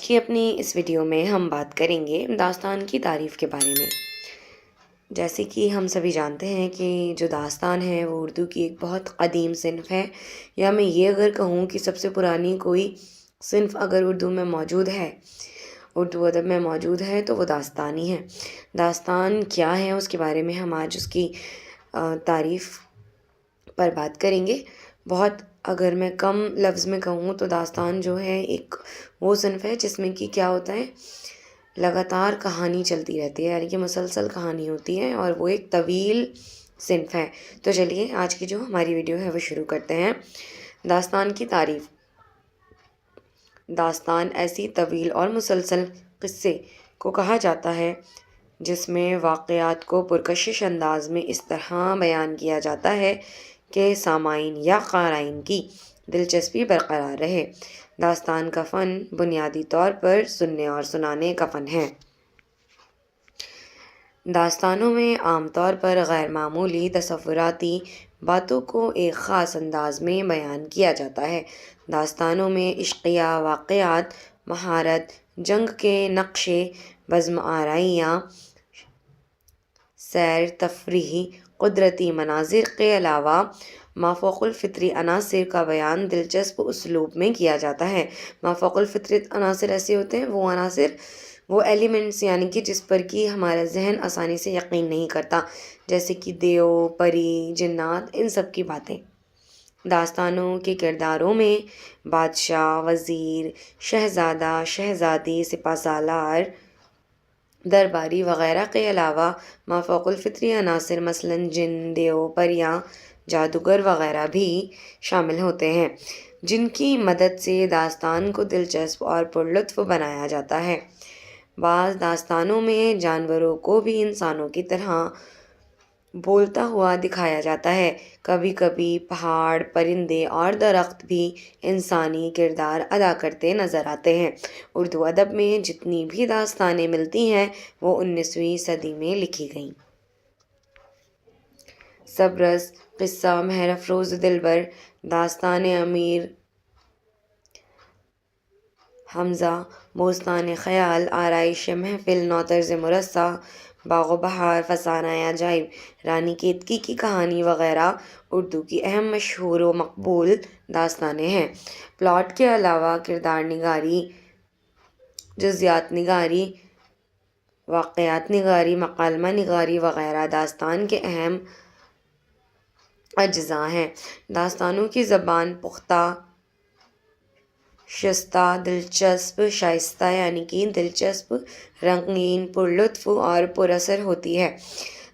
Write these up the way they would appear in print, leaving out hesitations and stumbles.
کی اپنی اس ویڈیو میں ہم بات کریں گے داستان کی تعریف کے بارے میں۔ جیسے کہ ہم سبھی جانتے ہیں کہ جو داستان ہے وہ اردو کی ایک بہت قدیم صنف ہے، یا میں یہ اگر کہوں کہ سب سے پرانی کوئی صنف اگر اردو میں موجود ہے، اردو ادب میں موجود ہے، تو وہ داستانی ہے۔ داستان کیا ہے اس کے بارے میں ہم آج اس کی تعریف پر بات کریں گے۔ بہت اگر میں کم لفظ میں کہوں تو داستان جو ہے ایک وہ صنف ہے جس میں کہ کیا ہوتا ہے، لگاتار کہانی چلتی رہتی ہے، یعنی کہ مسلسل کہانی ہوتی ہے، اور وہ ایک طویل صنف ہے۔ تو چلیے آج کی جو ہماری ویڈیو ہے وہ شروع کرتے ہیں۔ داستان کی تعریف۔ داستان ایسی طویل اور مسلسل قصے کو کہا جاتا ہے جس میں واقعات کو پرکشش انداز میں اس طرح بیان کیا جاتا ہے کہ سامعین یا قارئین کی دلچسپی برقرار رہے۔ داستان کا فن بنیادی طور پر سننے اور سنانے کا فن ہے۔ داستانوں میں عام طور پر غیر معمولی تصوراتی باتوں کو ایک خاص انداز میں بیان کیا جاتا ہے۔ داستانوں میں عشقیہ واقعات، مہارت، جنگ کے نقشے، بزم آرائیاں، سیر تفریحی، قدرتی مناظر کے علاوہ مافوق الفطری عناصر کا بیان دلچسپ اسلوب میں کیا جاتا ہے۔ مافوق الفطری عناصر ایسے ہوتے ہیں، وہ عناصر، وہ ایلیمنٹس، یعنی کہ جس پر کہ ہمارا ذہن آسانی سے یقین نہیں کرتا، جیسے کہ دیو، پری، جنات، ان سب کی باتیں۔ داستانوں کے کرداروں میں بادشاہ، وزیر، شہزادہ، شہزادی، سپہ سالار، درباری وغیرہ کے علاوہ مافوق الفطری عناصر مثلاً جن، دیو، پریاں، جادوگر وغیرہ بھی شامل ہوتے ہیں، جن کی مدد سے داستان کو دلچسپ اور پرلطف بنایا جاتا ہے۔ بعض داستانوں میں جانوروں کو بھی انسانوں کی طرح بولتا ہوا دکھایا جاتا ہے۔ کبھی کبھی پہاڑ، پرندے اور درخت بھی انسانی کردار ادا کرتے نظر آتے ہیں۔ اردو ادب میں جتنی بھی داستانیں ملتی ہیں وہ 19ویں صدی میں لکھی گئیں۔ سبرس، قصہ مہر افروز دلبر، داستان امیر حمزہ، بوستان خیال، آرائش محفل، نوطرز مرصع، باغ و بہار، فسانہ عجائب، رانی کیتکی کی کہانی وغیرہ اردو کی اہم مشہور و مقبول داستانیں ہیں۔ پلاٹ کے علاوہ کردار نگاری، جزیات نگاری، واقعات نگاری، مکالمہ نگاری وغیرہ داستان کے اہم اجزاء ہیں۔ داستانوں کی زبان پختہ، شستہ، دلچسپ، شائستہ یعنی کہ دلچسپ، رنگین، پرلطف اور پراثر ہوتی ہے۔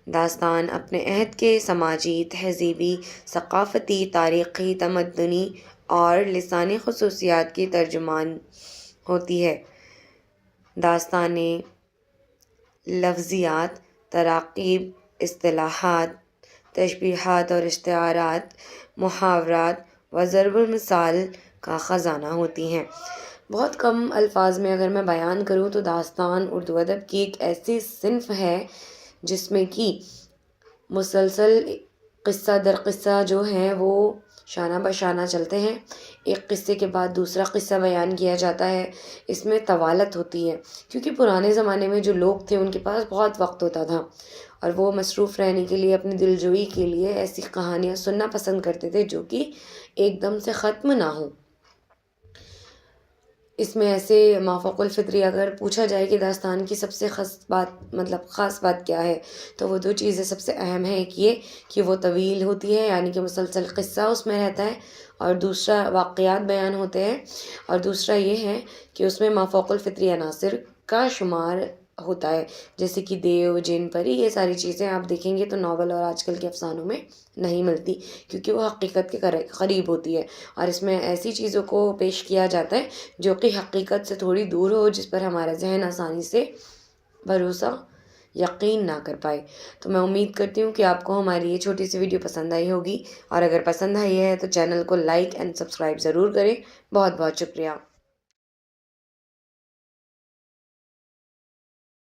داستان اپنے عہد کے سماجی، تہذیبی، ثقافتی، تاریخی، تمدنی اور لسانی خصوصیات کی ترجمان ہوتی ہے۔ داستانیں لفظیات، تراکیب، اصطلاحات، تشبیہات اور استعارات، محاورات و ضرب المثال کا خزانہ ہوتی ہیں۔ بہت کم الفاظ میں اگر میں بیان کروں تو داستان اردو ادب کی ایک ایسی صنف ہے جس میں کہ مسلسل قصہ در قصہ جو ہیں وہ شانہ بشانہ چلتے ہیں، ایک قصے کے بعد دوسرا قصہ بیان کیا جاتا ہے۔ اس میں طوالت ہوتی ہے، کیونکہ پرانے زمانے میں جو لوگ تھے ان کے پاس بہت وقت ہوتا تھا، اور وہ مصروف رہنے کے لیے، اپنی دلجوئی کے لیے ایسی کہانیاں سننا پسند کرتے تھے جو کہ ایک دم سے ختم نہ ہوں۔ اس میں ایسے مافوق الفطری اگر پوچھا جائے کہ داستان کی سب سے خاص بات کیا ہے، تو وہ دو چیزیں سب سے اہم ہیں۔ ایک یہ کہ وہ طویل ہوتی ہے، یعنی کہ مسلسل قصہ اس میں رہتا ہے، اور دوسرا واقعات بیان ہوتے ہیں، اور دوسرا یہ ہے کہ اس میں مافوق الفطری عناصر کا شمار ہوتا ہے، جیسے کہ دیو، جن، پری، یہ ساری چیزیں آپ دیکھیں گے تو ناول اور آج کل کے افسانوں میں نہیں ملتی، کیونکہ وہ حقیقت کے قریب ہوتی ہے، اور اس میں ایسی چیزوں کو پیش کیا جاتا ہے جو کہ حقیقت سے تھوڑی دور ہو، جس پر ہمارا ذہن آسانی سے بھروسہ یقین نہ کر پائے۔ تو میں امید کرتی ہوں کہ آپ کو ہماری یہ چھوٹی سی ویڈیو پسند آئی ہوگی، اور اگر پسند آئی ہے تو چینل کو لائک اینڈ سبسکرائب ضرور کریں۔ بہت بہت شکریہ۔